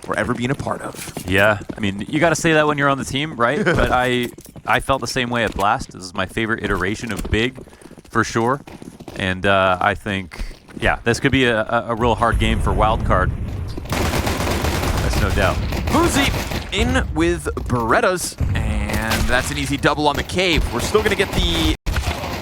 or ever been a part of. Yeah, I mean, you got to say that when you're on the team, right? But I felt the same way at Blast. This is my favorite iteration of Big, for sure. And I think, yeah, this could be a real hard game for Wildcard. That's no doubt. Fuzi in with Berettas, and that's an easy double on the cave. We're still going to get the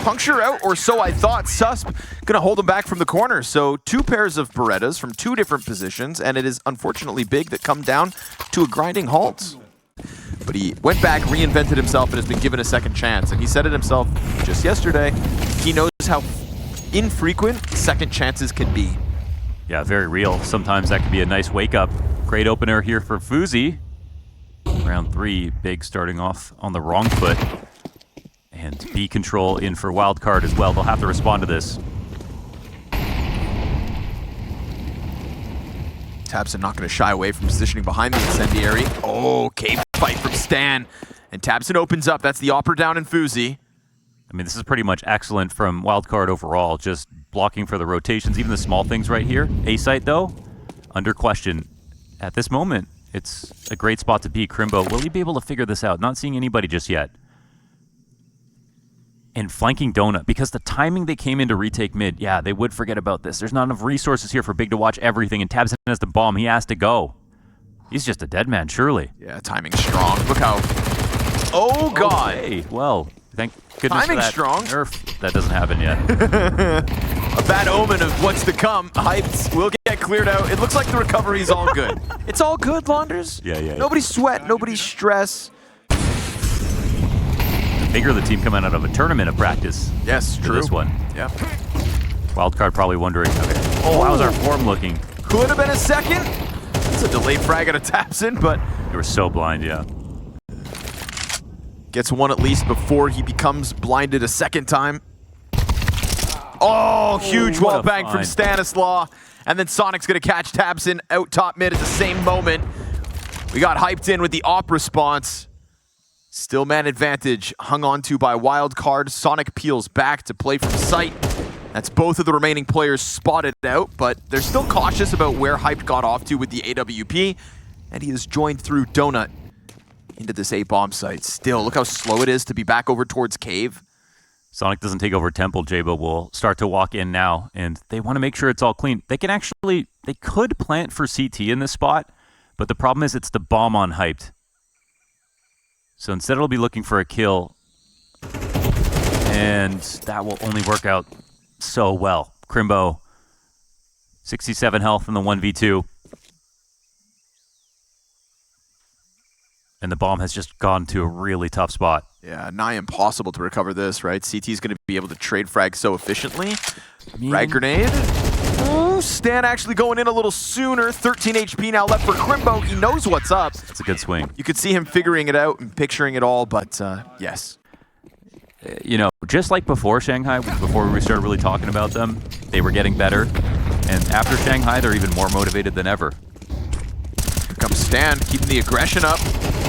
puncture out, or so I thought. Susp going to hold him back from the corner. So 2 pairs of Berettas from 2 different positions, and it is unfortunately Big that come down to a grinding halt. But he went back, reinvented himself, and has been given a second chance. And he said it himself just yesterday. He knows how infrequent second chances can be. Yeah, very real. Sometimes that could be a nice wake-up. Great opener here for Fuzi. Round 3, Big starting off on the wrong foot. And B control in for Wildcard as well. They'll have to respond to this. tabseN not going to shy away from positioning behind the incendiary. Oh, cave fight from Stan. And tabseN opens up. That's the opera down in Fuzi. I mean, this is pretty much excellent from Wildcard overall. Just blocking for the rotations, even the small things right here. A-site, though, under question. At this moment, it's a great spot to be. Crimbo, will he be able to figure this out? Not seeing anybody just yet. And flanking Donut, because the timing they came in to retake mid, yeah, they would forget about this. There's not enough resources here for Big to watch everything, and tabseN has the bomb. He has to go. He's just a dead man, surely. Yeah, timing's strong. Look how... Oh, God. Okay. Well, thank goodness Timing's for that strong. nerf. That doesn't happen yet. A bad omen of what's to come. Hyped will get cleared out. It looks like the recovery's all good. It's all good, Launders. Yeah. Nobody's sweat, nobody's stress. Bigger the team coming out of a tournament of practice. Yes, for true. This one. Yeah. Wildcard probably wondering, okay, how's our form looking? Could have been a second. It's a delayed frag out of tabseN, but... They were so blind, yeah. Gets one at least before he becomes blinded a second time. Oh, huge wall bang from Stanislaw. And then Sonic's going to catch tabseN out top mid at the same moment. We got hyped in with the op response. Still man advantage hung on to by Wildcard. Sonic peels back to play from sight. That's both of the remaining players spotted out, but they're still cautious about where Hyped got off to with the AWP. And he is joined through Donut into this A-bomb site. Still, look how slow it is to be back over towards Cave. Sonic doesn't take over Temple. Jabo will start to walk in now, and they want to make sure it's all clean. They could plant for CT in this spot, but the problem is it's the bomb on Hyped. So instead it'll be looking for a kill, and that will only work out so well. Crimbo, 67 health in the 1v2. And the bomb has just gone to a really tough spot. Yeah, nigh impossible to recover this, right? CT's going to be able to trade frag so efficiently. Frag grenade. Oh, Stan actually going in a little sooner. 13 HP now left for Crimbo. He knows what's up. That's a good swing. You could see him figuring it out and picturing it all, but yes. You know, just like before Shanghai, before we started really talking about them, they were getting better. And after Shanghai, they're even more motivated than ever. Here comes Stan, keeping the aggression up.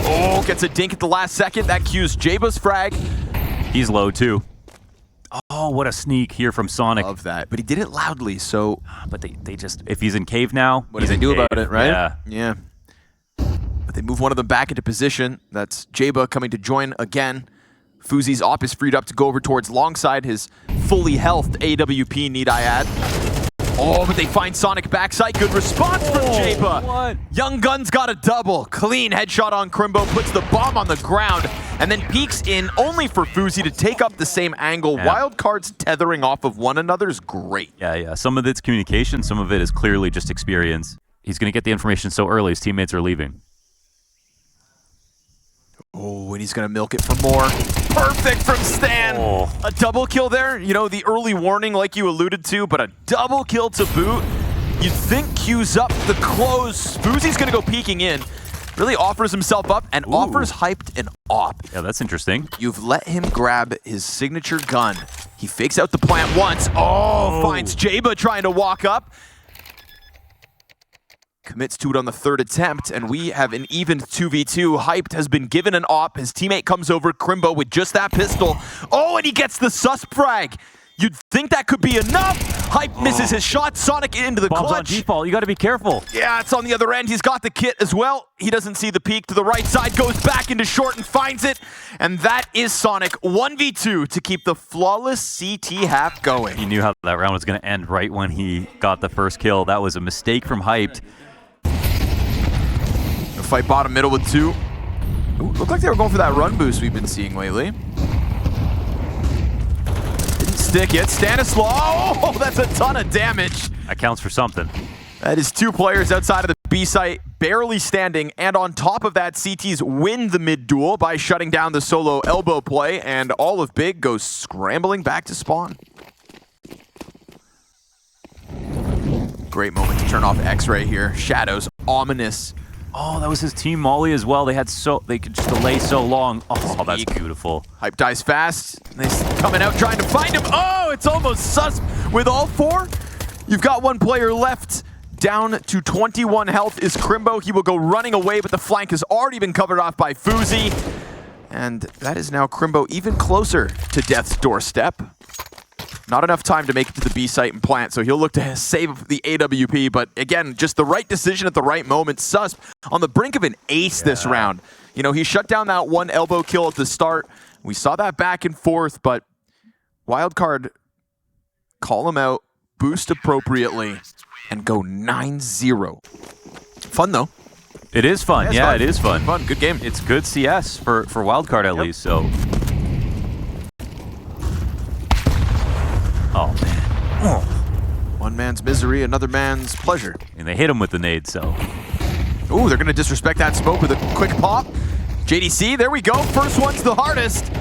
Oh, gets a dink at the last second. That cues Jaba's frag. He's low, too. Oh, what a sneak here from Sonic. Love that. But he did it loudly, so... But they just... If he's in cave now, what do they do about it, right? Yeah. Yeah. But they move one of them back into position. That's Jaba coming to join again. Fuzi's op is freed up to go over towards Longside, his fully healthed AWP, need I add. Oh, but they find Sonic backside. Good response from Jaba. What? Young Gun's got a double. Clean headshot on Crimbo, puts the bomb on the ground, and then peeks in only for Fuzi to take up the same angle. Yeah. Wildcard's tethering off of one another is great. Yeah. Some of it's communication, some of it is clearly just experience. He's going to get the information so early, his teammates are leaving. Oh, and he's going to milk it for more. Perfect from Stan. Oh. A double kill there. You know, the early warning like you alluded to, but a double kill to boot. You'd think cues up the close. Fuzi's going to go peeking in. Really offers himself up and offers Hyped an op. Yeah, that's interesting. You've let him grab his signature gun. He fakes out the plant once. Oh, finds Jaba trying to walk up. Commits to it on the third attempt, and we have an even 2v2. Hyped has been given an op. His teammate comes over, Crimbo, with just that pistol. Oh, and he gets the sus frag. You'd think that could be enough. Hype misses his shot. Sonic into the Bomb's on clutch. default. You got to be careful. Yeah, it's on the other end. He's got the kit as well. He doesn't see the peek to the right side, goes back into short and finds it. And that is Sonic 1v2 to keep the flawless CT half going. He knew how that round was going to end right when he got the first kill. That was a mistake from Hyped. The fight bottom middle with 2. Ooh, looked like they were going for that run boost we've been seeing lately. Didn't stick yet. Stanislaw, oh, that's a ton of damage. That counts for something. That is 2 players outside of the B site, barely standing, and on top of that, CTs win the mid duel by shutting down the solo elbow play, and all of Big goes scrambling back to spawn. Great moment to turn off X-Ray here. Shadows, ominous. Oh, that was his team Molly as well. They could just delay so long. Oh, that's beautiful. Hype dies fast. They're coming out trying to find him. Oh, it's almost sus with all 4. You've got 1 player left. Down to 21 health is Crimbo. He will go running away, but the flank has already been covered off by Fuzi. And that is now Crimbo even closer to death's doorstep. Not enough time to make it to the B site and plant, so he'll look to save the AWP. But again, just the right decision at the right moment. Susp on the brink of an ace this round. You know, he shut down that 1 elbow kill at the start. We saw that back and forth, but Wildcard call him out, boost appropriately, and go 9-0. Fun though. It is fun. Yeah, fun. it is fun. Fun, good game. It's good CS for Wildcard at least, so. Oh, man. Oh. One man's misery, another man's pleasure. And they hit him with the nade, so. Ooh, they're going to disrespect that smoke with a quick pop. JDC, there we go. First one's the hardest.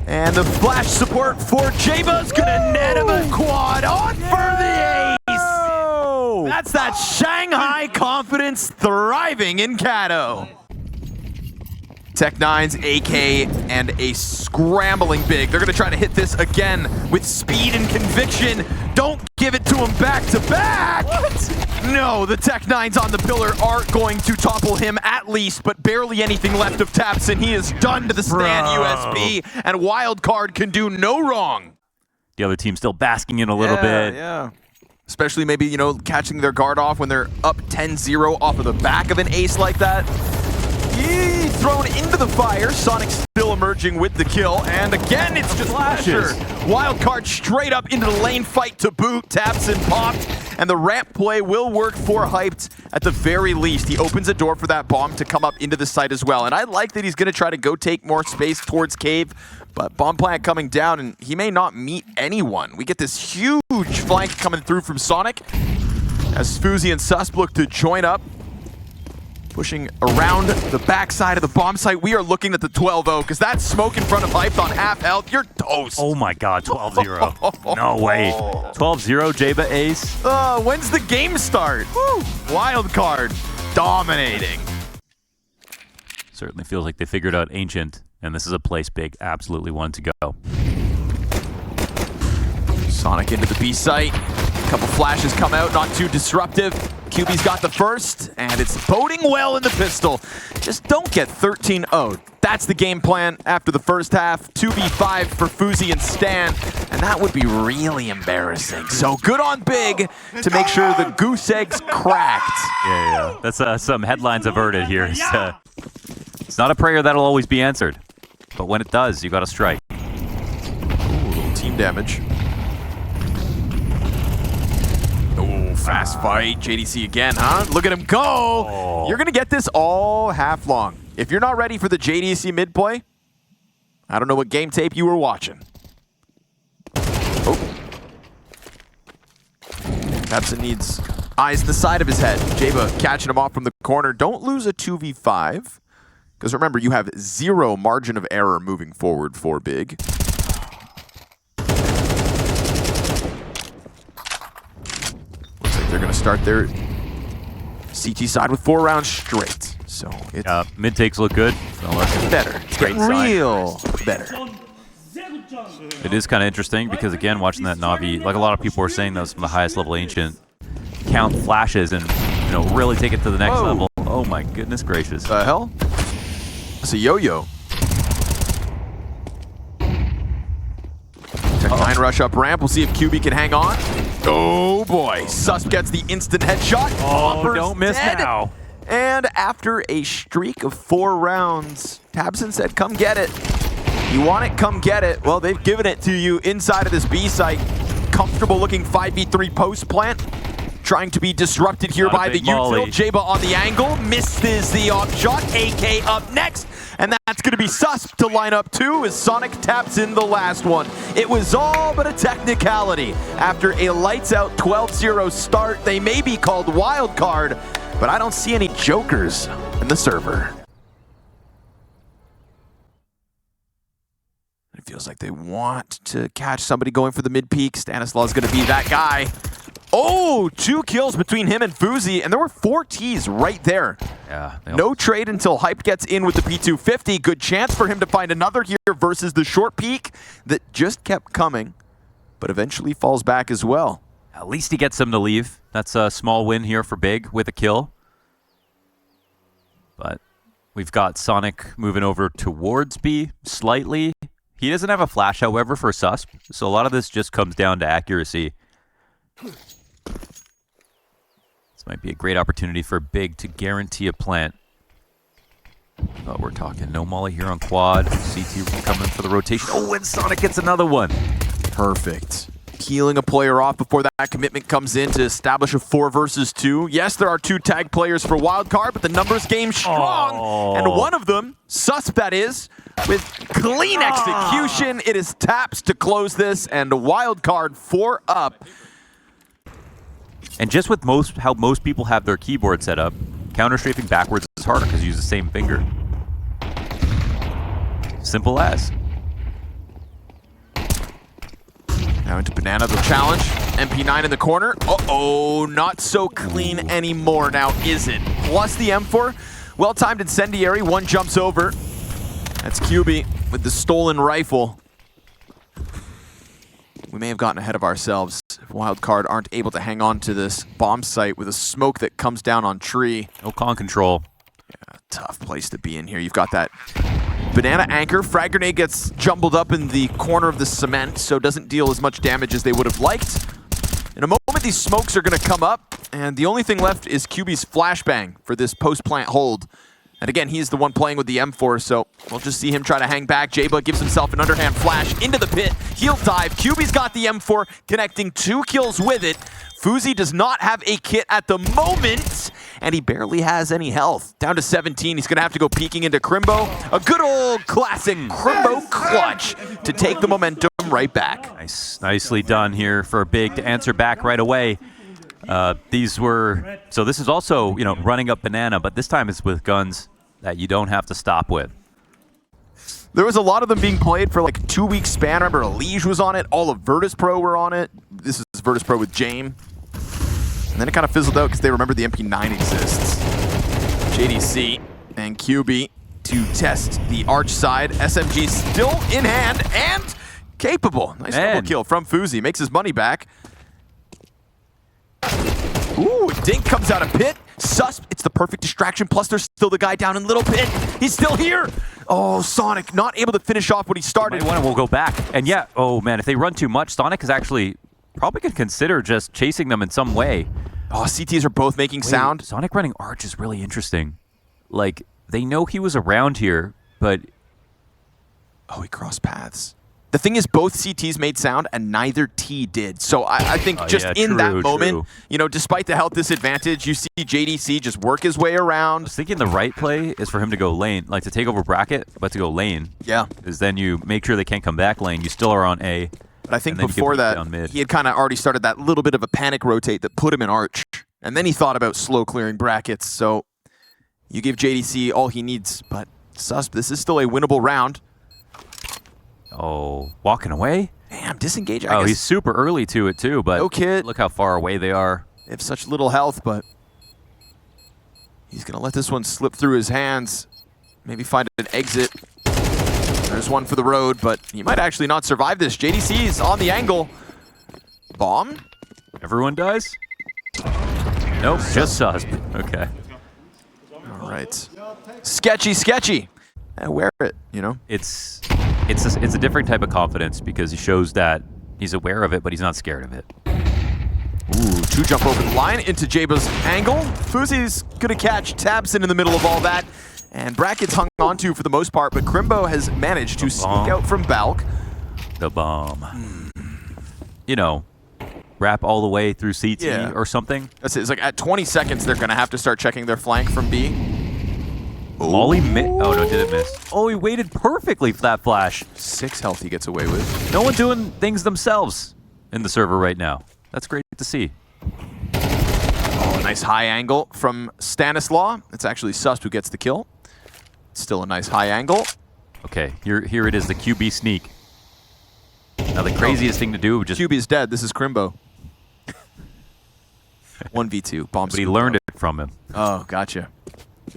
And the flash support for Jaba's going to net him a quad on for the ace. That's that Shanghai confidence thriving in Kato. Tech9's AK and a scrambling Big. They're going to try to hit this again with speed and conviction. Don't give it to him back to back. What? No, the Tech9s on the pillar aren't going to topple him at least, but barely anything left of Tapson. He is done to the stand USP, and Wildcard can do no wrong. The other team still basking in a little bit. Yeah. Especially maybe, you know, catching their guard off when they're up 10-0 off of the back of an ace like that. Thrown into the fire. Sonic still emerging with the kill. And again, it's just pressure. Wildcard straight up into the lane fight to boot. Taps and popped. And the ramp play will work for Hyped at the very least. He opens a door for that bomb to come up into the site as well. And I like that he's going to try to go take more space towards Cave. But bomb plant coming down, and he may not meet anyone. We get this huge flank coming through from Sonic as Fuzi and Susp look to join up. Pushing around the backside of the bomb site. We are looking at the 12-0 because that smoke in front of Hyped on half health. You're toast. Oh my god, 12-0. No way. 12-0, Jaba ace. When's the game start? Woo. Wildcard dominating. Certainly feels like they figured out Ancient, and this is a place Big absolutely wanted to go. Sonic into the B site. A couple flashes come out, not too disruptive. QB's got the first, and it's boding well in the pistol. Just don't get 13-0. That's the game plan after the first half. 2v5 for Fuzi and Stan, and that would be really embarrassing. So good on Big to make sure the goose egg's cracked. Yeah. That's some headlines averted here. It's not a prayer that'll always be answered, but when it does, you got to strike. Ooh, a little team damage. Fast fight, JDC again, huh? Look at him go! Oh. You're gonna get this all half long. If you're not ready for the JDC mid play, I don't know what game tape you were watching. Oh. Tapson needs eyes in the side of his head. Jaba catching him off from the corner. Don't lose a 2v5, because remember, you have 0 margin of error moving forward for Big. They're going to start their CT side with 4 rounds straight. So it's mid takes look good. better. It's getting real better. It is kind of interesting because, again, watching that Na'Vi, like a lot of people were saying, that was from the highest level Ancient. Count flashes and, you know, really take it to the next level. Oh my goodness gracious. The hell? It's a yo-yo. Tech9 rush up ramp. We'll see if QB can hang on. Oh boy. Sus gets the instant headshot. Oh, Hopper's don't miss dead. now. And after a streak of 4 rounds, Tabson said, come get it. You want it, come get it. Well, they've given it to you inside of this B site. Comfortable looking 5v3 post plant. Trying to be disrupted here by the Util. Jaba on the angle. Misses the off shot. AK up next. And that's going to be Sus to line up 2 as Sonic taps in the last one. It was all but a technicality. After a lights out 12-0 start, they may be called Wildcard, but I don't see any jokers in the server. It feels like they want to catch somebody going for the mid peak. Stanislaw is going to be that guy. Oh, 2 kills between him and Fuzi, and there were 4 Ts right there. Yeah. No trade until Hype gets in with the P250. Good chance for him to find another here versus the short peak that just kept coming, but eventually falls back as well. At least he gets them to leave. That's a small win here for Big with a kill. But we've got Sonic moving over towards B slightly. He doesn't have a flash, however, for Susp, so a lot of this just comes down to accuracy. This might be a great opportunity for Big to guarantee a plant. Oh, we're talking no molly here on quad. CT coming for the rotation. Oh, and Sonic gets another one. Perfect. Healing a player off before that commitment comes in to establish a 4 versus 2. Yes, there are 2 tag players for Wildcard, but the numbers game strong. Oh. And one of them, Sus that is, with clean execution. It is taps to close this, and Wildcard 4 up. And just with how most people have their keyboard set up, counter-strafing backwards is harder because you use the same finger. Simple as. Now into Banana, the challenge. MP9 in the corner. Uh-oh, not so clean anymore now, is it? Plus the M4. Well-timed incendiary, 1 jumps over. That's QB with the stolen rifle. We may have gotten ahead of ourselves if Wildcard aren't able to hang on to this bomb site with a smoke that comes down on tree. No con control. Yeah, tough place to be in here. You've got that banana anchor. Frag grenade gets jumbled up in the corner of the cement, so doesn't deal as much damage as they would have liked. In a moment, these smokes are going to come up, and the only thing left is QB's flashbang for this post-plant hold. And again, he's the one playing with the M4, so we'll just see him try to hang back. Jaba gives himself an underhand flash into the pit. He'll dive. QB's got the M4, connecting 2 kills with it. Fuzi does not have a kit at the moment, and he barely has any health. Down to 17, he's going to have to go peeking into Crimbo. A good old classic Crimbo clutch to take the momentum right back. Nicely done here for Big to answer back right away. So this is also, running up Banana, but this time it's with guns that you don't have to stop with. There was a lot of them being played for like a 2-week span. I remember Elige was on it. All of Virtus Pro were on it. This is Virtus Pro with Jame. And then it kind of fizzled out because they remembered the MP9 exists. JDC and QB to test the arch side. SMG still in hand and capable. Nice double kill from Fuzi. Makes his money back. Ooh, Dink comes out of pit. Sus, it's the perfect distraction. Plus, there's still the guy down in Little Pit. He's still here. Oh, Sonic not able to finish off what he started. We'll go back. And yeah, oh man, if they run too much, Sonic is actually probably could consider just chasing them in some way. Oh, CTs are both making sound. Sonic running arch is really interesting. Like, they know he was around here, but... Oh, he crossed paths. The thing is, both CTs made sound, and neither T did. So I think in that moment, despite the health disadvantage, you see JDC just work his way around. I was thinking the right play is for him to go lane, like to take over bracket, but to go lane. Yeah. Because then you make sure they can't come back lane. You still are on A. But I think before that, he had kind of already started that little bit of a panic rotate that put him in arch. And then he thought about slow clearing brackets. So you give JDC all he needs. But Susp, this is still a winnable round. Oh, walking away? Damn, disengage, I guess. He's super early to it too, but no kid. Look how far away they are. They have such little health, but he's going to let this one slip through his hands. Maybe find an exit. There's one for the road, but he might actually not survive this. JDC's on the angle. Bomb? Everyone dies? Nope, just Susp. Okay. All right. Sketchy, sketchy. Wear it, It's a different type of confidence because he shows that He's aware of it, but he's not scared of it. Ooh, 2 jump over the line into Jaba's angle. Fuzi's gonna catch Tabson in the middle of all that. And Bracket's hung on to for the most part, but Crimbo has managed to sneak out from Balk. The bomb. You know, wrap all the way through CT or something. That's it. It's like at 20 seconds, they're gonna have to start checking their flank from B. Molly oh no, didn't miss. Oh, he waited perfectly for that flash. 6 health he gets away with. No one doing things themselves in the server right now. That's great to see. Oh, a nice high angle from Stanislaw. It's actually Sus who gets the kill. Still a nice high angle. Okay, here it is, the QB sneak. Now the craziest thing to do would just... QB is dead. This is Crimbo. 1v2. Bomb. But he learned it from him. Oh, gotcha.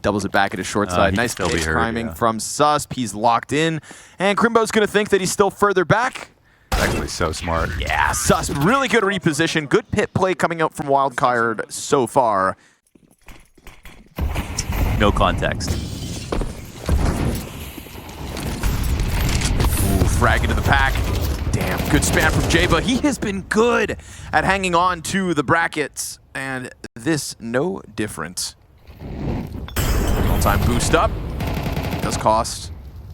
Doubles it back at his short side. Nice priming from Susp. He's locked in. And Crimbo's going to think that he's still further back. Actually so smart. Yeah, Susp. Really good reposition. Good pit play coming out from Wildcard so far. No context. Ooh, frag into the pack. Damn, good spam from Jaba. He has been good at hanging on to the brackets. And this, no different. All-time boost up. Does cost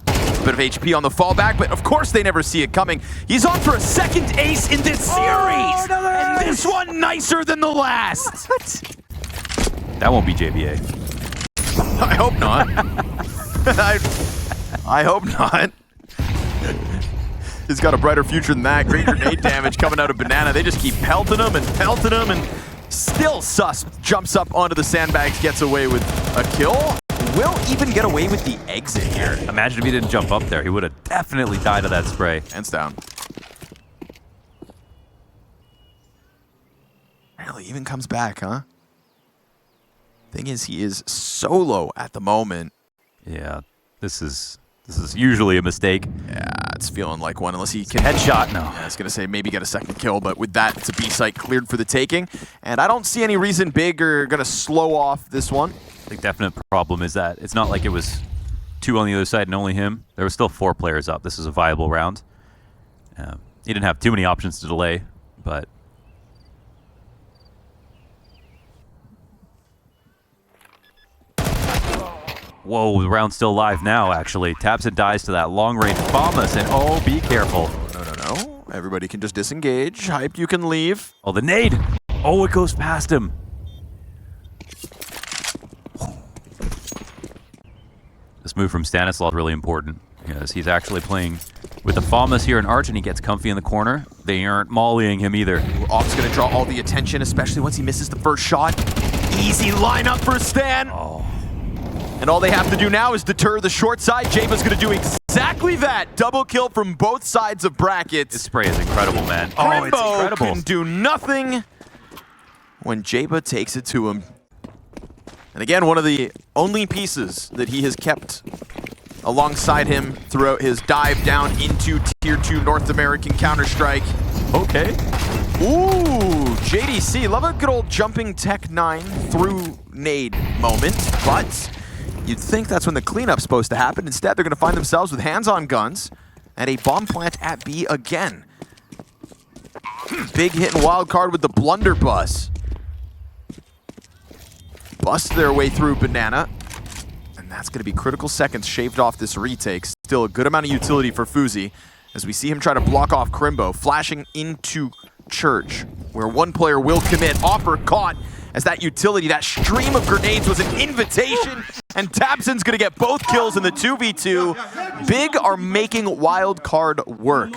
a bit of HP on the fallback, but of course they never see it coming. He's on for a second ace in this series! And this one nicer than the last! That won't be JBA. I hope not. I hope not. He's got a brighter future than that. Great grenade damage coming out of Banana. They just keep pelting him, and still Sus jumps up onto the sandbags, gets away with a kill. Will even get away with the exit here. Imagine if he didn't jump up there. He would have definitely died of that spray. Hands down. Really even comes back, huh? Thing is, he is solo at the moment. Yeah, this is usually a mistake. Yeah, it's feeling like one, unless he can... Headshot, no. Yeah, I was going to say, maybe get a second kill, but with that, it's a B site cleared for the taking. And I don't see any reason Big are going to slow off this one. The definite problem is that it's not like it was 2 on the other side and only him. There were still 4 players up. This is a viable round. He didn't have too many options to delay, but... Whoa, the round's still live now, actually. Tabson dies to that long-range Bombus, and oh, be careful. No. Everybody can just disengage. Hype, you can leave. Oh, the nade! Oh, it goes past him. This move from Stanislaw is really important, because he's actually playing with the Bombus here in Arch, and he gets comfy in the corner. They aren't mollying him either. Off's going to draw all the attention, especially once he misses the first shot. Easy lineup for Stan. Oh. And all they have to do now is deter the short side. Jaba's going to do exactly that. Double kill from both sides of brackets. This spray is incredible, man. Crimbo it's incredible. Can do nothing when Jaba takes it to him. And again, one of the only pieces that he has kept alongside him throughout his dive down into Tier 2 North American Counter-Strike. Okay. Ooh, JDC. Love a good old jumping Tech 9 through nade moment, but you'd think that's when the cleanup's supposed to happen. Instead, they're going to find themselves with hands-on guns and a bomb plant at B again. Big hit in Wildcard with the blunderbuss. Bust their way through Banana. And that's going to be critical seconds shaved off this retake. Still a good amount of utility for Fuzi as we see him try to block off Crimbo, flashing into Church, where one player will commit. Offer caught as that utility, that stream of grenades was an invitation, and Tabson's going to get both kills in the 2v2. Big are making Wildcard work.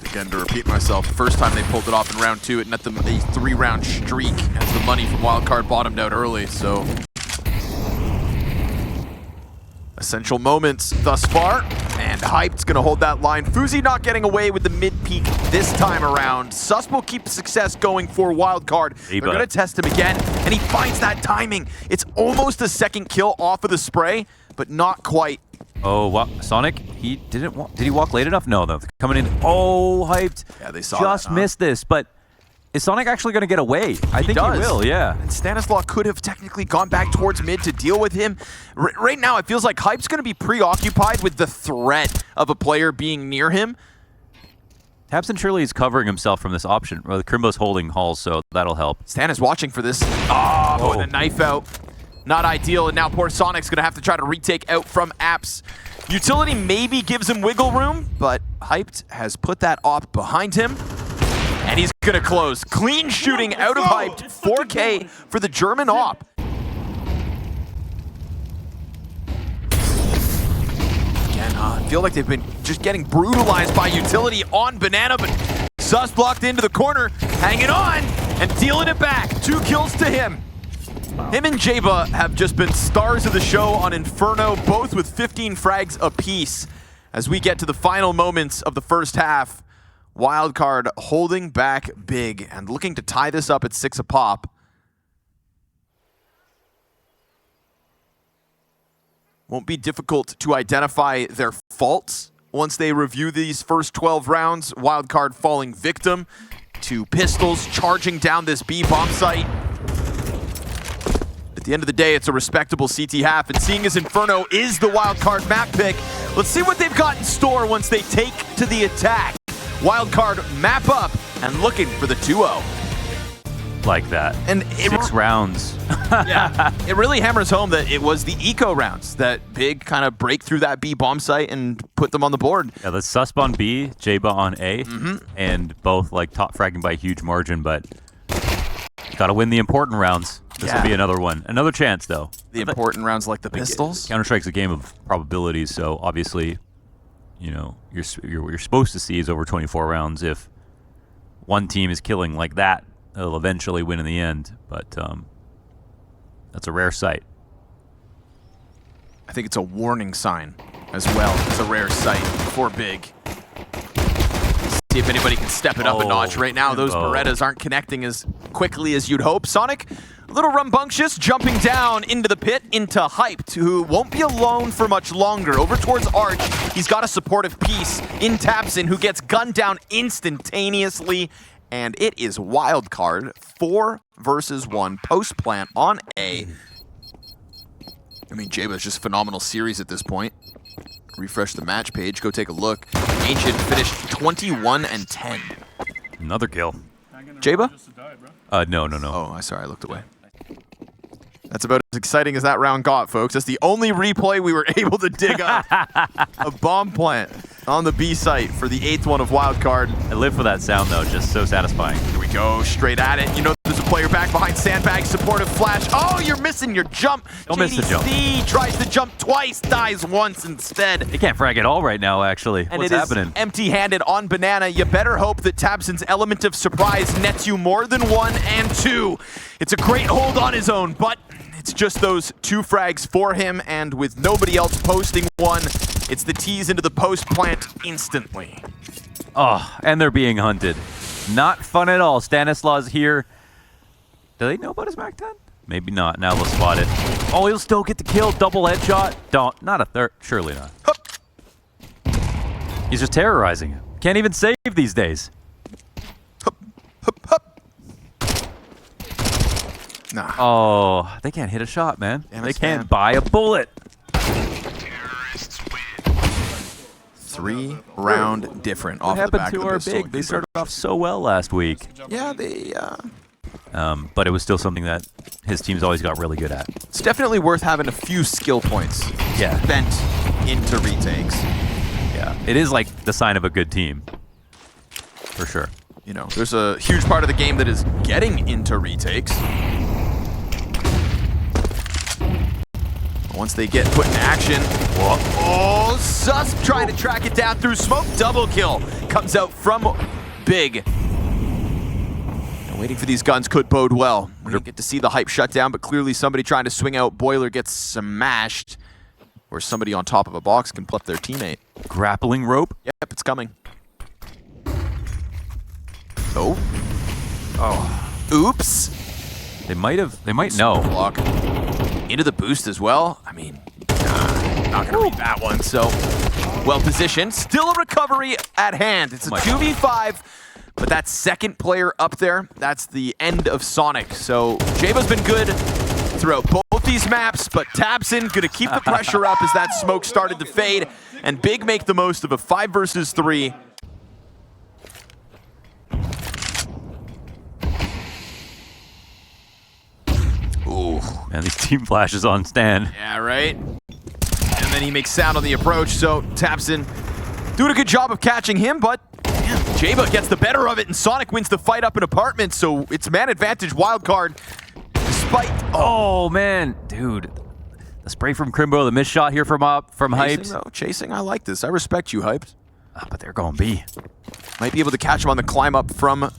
Again, to repeat myself, the first time they pulled it off in round 2, it net them a 3-round streak as the money from Wildcard bottomed out early, so... Essential moments thus far, and Hyped's gonna hold that line. Fuzi not getting away with the mid-peak this time around. Sus will keep success going for Wildcard. They're gonna test him again, and he finds that timing. It's almost a second kill off of the spray, but not quite. Oh, what? Sonic, he didn't walk. Did he walk late enough? No, coming in. Oh, Hyped. Yeah, they saw just that, huh? missed this, but is Sonic actually going to get away? I think he will, yeah. And Stanislaw could have technically gone back towards mid to deal with him. Right now, it feels like Hype's going to be preoccupied with the threat of a player being near him. Tabson surely is covering himself from this option. Well, the Crimbo's holding Halls, so that'll help. Stan is watching for this. Oh, putting a knife out. Not ideal, and now poor Sonic's going to have to try to retake out from Apps. Utility maybe gives him wiggle room, but Hyped has put that op behind him, and he's going to close. Clean shooting out of Hyped, 4K for the German op. Again, I feel like they've been just getting brutalized by Utility on Banana, but Sus blocked into the corner, hanging on, and dealing it back. 2 kills to him. Him and Jaba have just been stars of the show on Inferno, both with 15 frags apiece. As we get to the final moments of the first half, Wildcard holding back big and looking to tie this up at 6 a pop. Won't be difficult to identify their faults once they review these first 12 rounds. Wildcard falling victim to Pistols charging down this B bomb site. At the end of the day, it's a respectable CT half, and seeing as Inferno is the Wildcard map pick, let's see what they've got in store once they take to the attack. Wildcard map up and looking for the 2-0. Like that. And 6 rounds. Yeah, it really hammers home that it was the eco rounds that big kind of break through that B bomb site and put them on the board. Yeah, the Susp on B, Jaba on A, and both like top fragging by a huge margin, but got to win the important rounds. This will be another one. Another chance, though. The important rounds like the Pistols? Counter-Strike's a game of probabilities, so obviously, you know, what you're supposed to see is over 24 rounds. If one team is killing like that, they'll eventually win in the end, but that's a rare sight. I think it's a warning sign as well. It's a rare sight for Big. See if anybody can step it up a notch. Right now, those Berettas aren't connecting as quickly as you'd hope. Sonic, a little rambunctious, jumping down into the pit, into Hyped, who won't be alone for much longer. Over towards Arch, he's got a supportive piece in Tabson, who gets gunned down instantaneously, and it is Wildcard, 4 versus 1, post plant on A. I mean, Jaba's just phenomenal series at this point. Refresh the match page, go take a look. Ancient finished 21-10. Another kill. Jaba? No. Oh, sorry, I looked away. That's about as exciting as that round got, folks. That's the only replay we were able to dig up. A bomb plant on the B site for the 8th one of Wildcard. I live for that sound, though. Just so satisfying. Here we go, straight at it. You know there's a player back behind Sandbag, supportive flash. Oh, you're missing your jump. Don't miss the jump. JDC tries to jump twice, dies once instead. They can't frag at all right now, actually. And what's it happening? Is empty-handed on Banana. You better hope that Tabson's element of surprise nets you more than 1 and 2. It's a great hold on his own, but it's just those 2 frags for him, and with nobody else posting one, it's the tease into the post plant instantly. Oh, and they're being hunted. Not fun at all. Stanislaus here. Do they know about his Mac 10? Maybe not. Now they'll spot it. Oh, he'll still get the kill. Double headshot. Don't. Not a third. Surely not. Hup. He's just terrorizing him. Can't even save these days. Hup, hup, hup. Nah. Oh, they can't hit a shot, man. Damn They it, can't Stan. buy a bullet. 3-round different off What the happened back to of the our pistol. big? They started off so well last week. Yeah, they. But it was still something that his team's always got really good at. It's definitely worth having a few skill points spent into retakes. Yeah, it is like the sign of a good team, for sure. You know, there's a huge part of the game that is getting into retakes. Once they get put in action, oh, Susp trying to track it down through smoke. Double kill comes out from Big. And waiting for these guns could bode well. We didn't get to see the hype shut down, but clearly somebody trying to swing out. Boiler gets smashed, or somebody on top of a box can pluck their teammate. Grappling rope? Yep, it's coming. Oh. Oops. They might know. Block. Into the boost as well. I mean, not gonna read that one. So, well positioned. Still a recovery at hand. It's a 2v5, but that second player up there, that's the end of Sonic. So, Jaba's been good throughout both these maps, but Tabson gonna keep the pressure up as that smoke started to fade, and Big make the most of a 5 versus 3. And these team flashes on Stan. Yeah, right? And then he makes sound on the approach, so tabseN doing a good job of catching him, but yeah, Jaba gets the better of it, and Sonic wins the fight up in apartment, so it's man advantage Wildcard, despite... Oh, man. Dude. The spray from Crimbo, the missed shot here from Hyped. Chasing, I like this. I respect you, Hyped. But they're going B. Might be able to catch him on the climb up from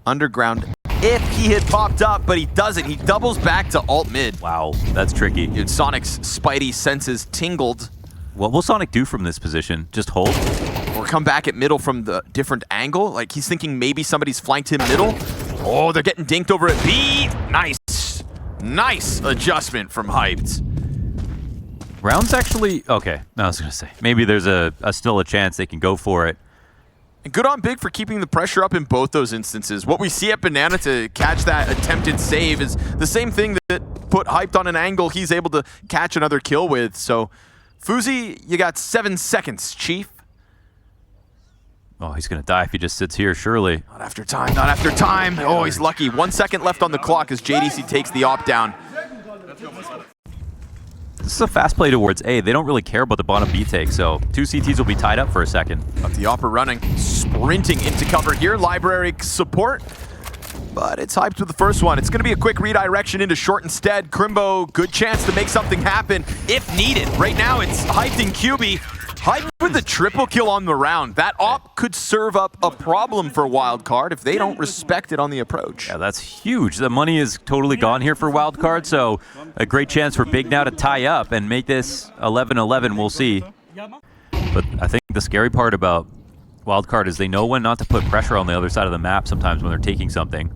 underground if he had popped up, but he doesn't. He doubles back to alt mid. Wow, that's tricky. Dude, Sonic's spidey senses tingled. What will Sonic do from this position? Just hold? Or come back at middle from the different angle? Like, he's thinking maybe somebody's flanked him middle. Oh, they're getting dinked over at B. Nice. Nice adjustment from Hyped. Round's actually... Okay, I was going to say. Maybe there's still a chance they can go for it. And good on Big for keeping the pressure up in both those instances. What we see at Banana to catch that attempted save is the same thing that put Hyped on an angle he's able to catch another kill with. So, Fuzi, you got 7 seconds, Chief. Oh, he's going to die if he just sits here, surely. Not after time, not after time. Oh, he's lucky. 1 second left on the clock as JDC takes the op down. This is a fast play towards A. They don't really care about the bottom B take, so 2 CTs will be tied up for a second. Got the opera running, sprinting into cover here. Library support, but it's Hyped with the first one. It's going to be a quick redirection into short instead. Crimbo, good chance to make something happen if needed. Right now, it's Hyped and QB. Hyped with the triple kill on the round. That op could serve up a problem for Wildcard if they don't respect it on the approach. Yeah, that's huge. The money is totally gone here for Wildcard, so a great chance for Big now to tie up and make this 11-11. We'll see. But I think the scary part about Wildcard is they know when not to put pressure on the other side of the map sometimes when they're taking something.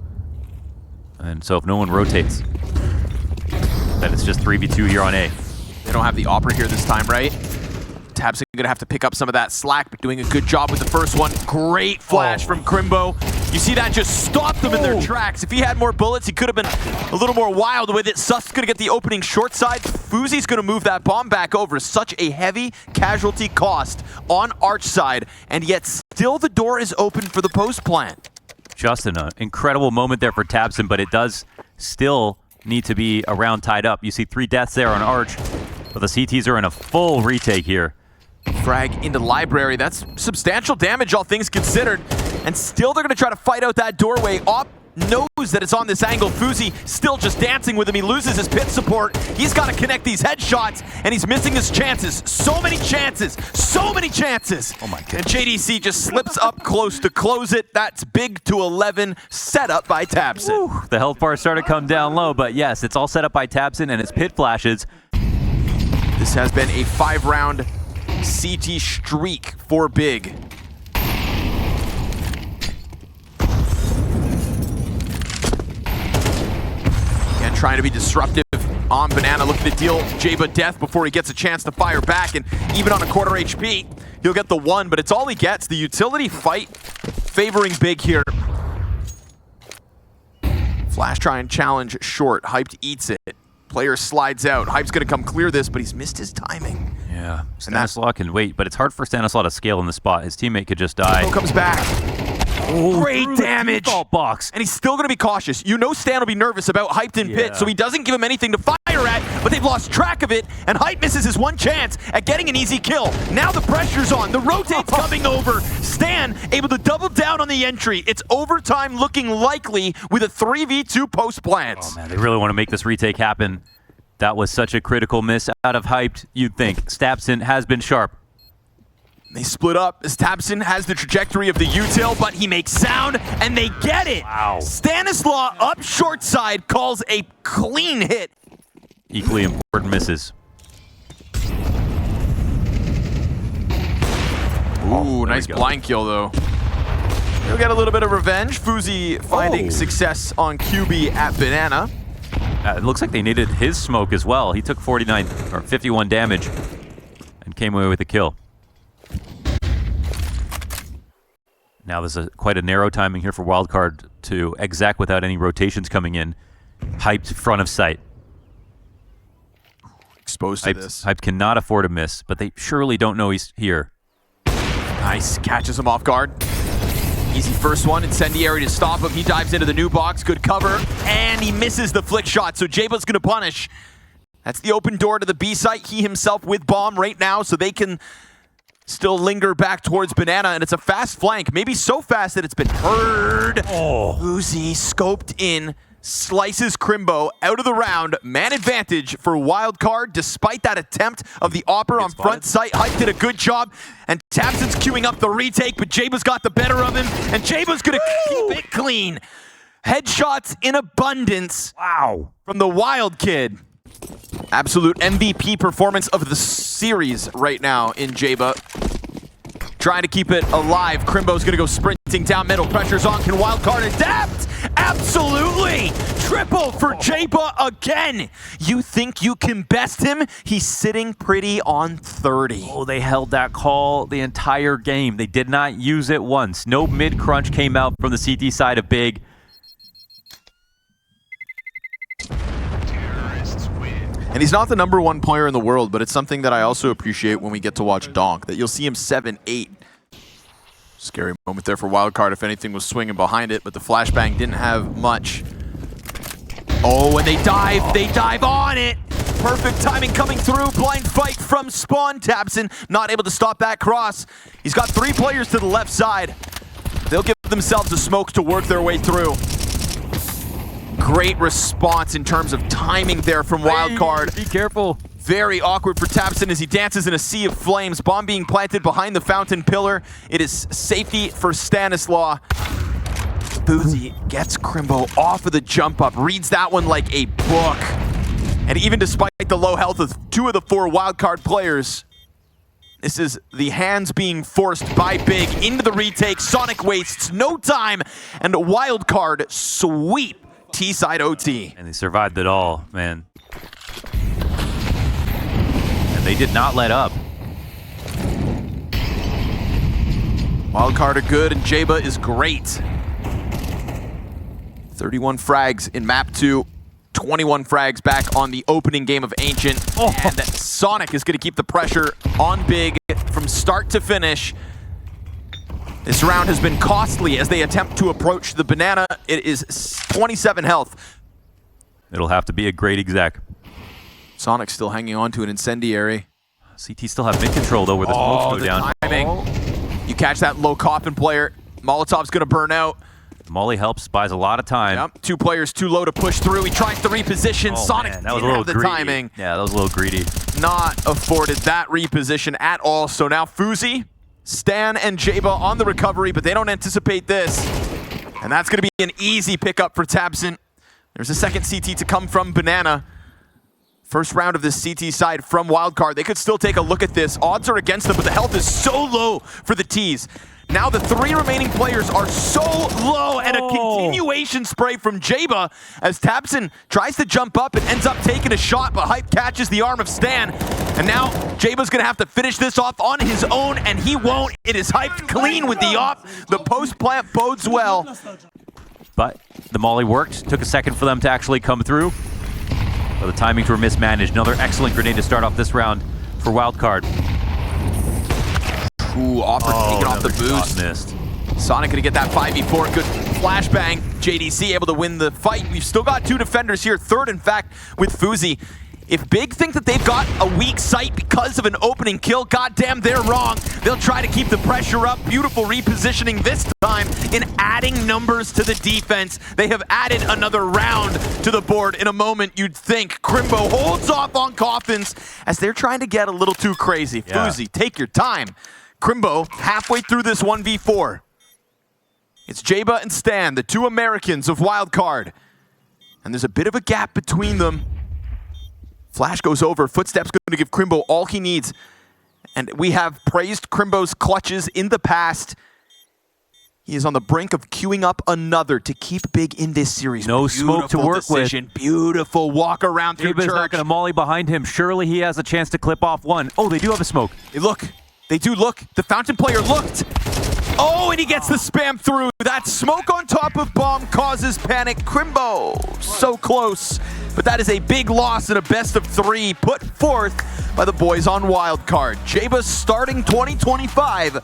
And so if no one rotates, then it's just 3v2 here on A. They don't have the opera here this time, right? tabseN gonna have to pick up some of that slack, but doing a good job with the first one. Great flash from Crimbo. You see that just stopped them in their tracks. If he had more bullets, he could have been a little more wild with it. Suss's gonna get the opening short side. Fuzi's gonna move that bomb back over. Such a heavy casualty cost on Arch side, and yet still the door is open for the post plant. Just an incredible moment there for tabseN, but it does still need to be around tied up. You see 3 deaths there on Arch, but the CTs are in a full retake here. Frag into Library. That's substantial damage, all things considered. And still they're going to try to fight out that doorway. Op knows that it's on this angle. Fuzi still just dancing with him. He loses his pit support. He's got to connect these headshots, and he's missing his chances. So many chances. So many chances. Oh my goodness. And JDC just slips up close to close it. That's big to 11, set up by tabseN. Whew, the health bar started to come down low, but yes, it's all set up by tabseN, and it's pit flashes. This has been a 5-round CT streak for Big. Again, trying to be disruptive on Banana, looking to deal Jaba death before he gets a chance to fire back, and even on a quarter HP, he'll get the 1, but it's all he gets. The utility fight favoring Big here. Flash try and challenge short. Hyped eats it. Player slides out. Hype's gonna come clear this, but he's missed his timing. Yeah, Stanislaw can wait, but it's hard for Stanislaw to scale in the spot. His teammate could just die. Comes back. Oh, great damage. Box. And he's still gonna be cautious. You know Stan will be nervous about Hyped in pit, so he doesn't give him anything to fire at, but they've lost track of it, and Hype misses his 1 chance at getting an easy kill. Now the pressure's on. The rotate's coming over. Stan able to double down on the entry. It's overtime looking likely with a 3v2 post plant. Oh man, they really want to make this retake happen. That was such a critical miss out of Hyped. You'd think tabseN has been sharp. They split up as tabseN has the trajectory of the util, but he makes sound, and they get it. Wow. Stanislaw up short side calls a clean hit. Equally important misses. Ooh, nice blind kill though. He'll get a little bit of revenge. Fuzi finding success on QB at Banana. It looks like they needed his smoke as well. He took 51 damage and came away with the kill. Now there's quite a narrow timing here for Wildcard to exec without any rotations coming in. Hyped front of sight. Exposed to this. Hyped cannot afford a miss, but they surely don't know he's here. Nice, catches him off guard. Easy first one, incendiary to stop him. He dives into the new box, good cover, and he misses the flick shot, so Jayba's gonna punish. That's the open door to the B site. He himself with bomb right now, so they can still linger back towards Banana, and it's a fast flank. Maybe so fast that it's been heard. Oh. Uzi scoped in, slices Crimbo out of the round. Man advantage for Wildcard, despite that attempt of the Opper on front site. Hype did a good job, and tabseN's queuing up the retake, but Jayba's got the better of him, and Jayba's gonna keep it clean. Headshots in abundance. Wow. From the Wild Kid. Absolute MVP performance of the series right now in Jayba. Trying to keep it alive. Crimbo's gonna go sprinting down middle. Pressure's on. Can Wildcard adapt? Absolutely! Triple for Jayba again. You think you can best him? He's sitting pretty on 30. Oh, they held that call the entire game. They did not use it once. No mid-crunch came out from the CT side of Big. And he's not the #1 player in the world, but it's something that I also appreciate when we get to watch Donk, that you'll see him 7-8. Scary moment there for Wildcard if anything was swinging behind it, but the flashbang didn't have much. Oh, and they dive on it! Perfect timing coming through, blind fight from Spawn. tabseN not able to stop that cross. He's got 3 players to the left side. They'll give themselves a smoke to work their way through. Great response in terms of timing there from Wildcard. Be careful. Very awkward for tabseN as he dances in a sea of flames. Bomb being planted behind the fountain pillar. It is safety for Stanislaw. Boozy gets Crimbo off of the jump up, reads that one like a book. And even despite the low health of 2 of the 4 Wildcard players, this is the hands being forced by Big into the retake. Sonic wastes no time, and Wildcard sweep T-side OT. And they survived it all, man. And they did not let up. Wildcard are good, and Jayba is great. 31 frags in map 2, 21 frags back on the opening game of Ancient. Oh. And Sonic is going to keep the pressure on Big from start to finish. This round has been costly as they attempt to approach the Banana. It is 27 health. It'll have to be a great exec. Sonic still hanging on to an incendiary. CT still have mid control though, where the smokes go down. Timing. You catch that low coffin player. Molotov's gonna burn out. Molly helps, buys a lot of time. Yep. 2 players too low to push through. He tries to reposition. Sonic man, that was didn't a little have the greedy. timing. Yeah, that was a little greedy. Not afforded that reposition at all. So now Fuzi, Stan, and Jayba on the recovery, but they don't anticipate this. And that's gonna be an easy pickup for tabseN. There's a second CT to come from Banana. First round of this CT side from Wildcard. They could still take a look at this. Odds are against them, but the health is so low for the T's. Now the 3 remaining players are so low, and a continuation spray from Jayba as tabseN tries to jump up and ends up taking a shot, but Hype catches the arm of Stan. And now Jayba's gonna have to finish this off on his own, and he won't. It is Hyped clean with the op. The post plant bodes well. But the molly worked. Took a second for them to actually come through. But the timings were mismanaged. Another excellent grenade to start off this round for Wildcard. Ooh, Opper taking off the boost. Missed. Sonic gonna get that 5v4. Good flashbang. JDC able to win the fight. We've still got 2 defenders here. Third, in fact, with Fuzi. If Big think that they've got a weak site because of an opening kill, goddamn, they're wrong. They'll try to keep the pressure up. Beautiful repositioning this time in adding numbers to the defense. They have added another round to the board. In a moment, you'd think Crimbo holds off on coffins as they're trying to get a little too crazy. Yeah. Fuzi, take your time. Crimbo halfway through this 1v4. It's Jayba and Stan, the 2 Americans of Wildcard. And there's a bit of a gap between them. Flash goes over. Footsteps going to give Crimbo all he needs. And we have praised Crimbo's clutches in the past. He is on the brink of queuing up another to keep Big in this series. No smoke to work with. Beautiful walk around through Jayba's church. not going to molly behind him. Surely he has a chance to clip off one. Oh, they do have a smoke. They look. They do look. The fountain player looked. Oh, and he gets the spam through. That smoke on top of bomb causes panic. Crimbo, so close. But that is a big loss in a best of 3 put forth by the boys on Wildcard. Jayba starting 2025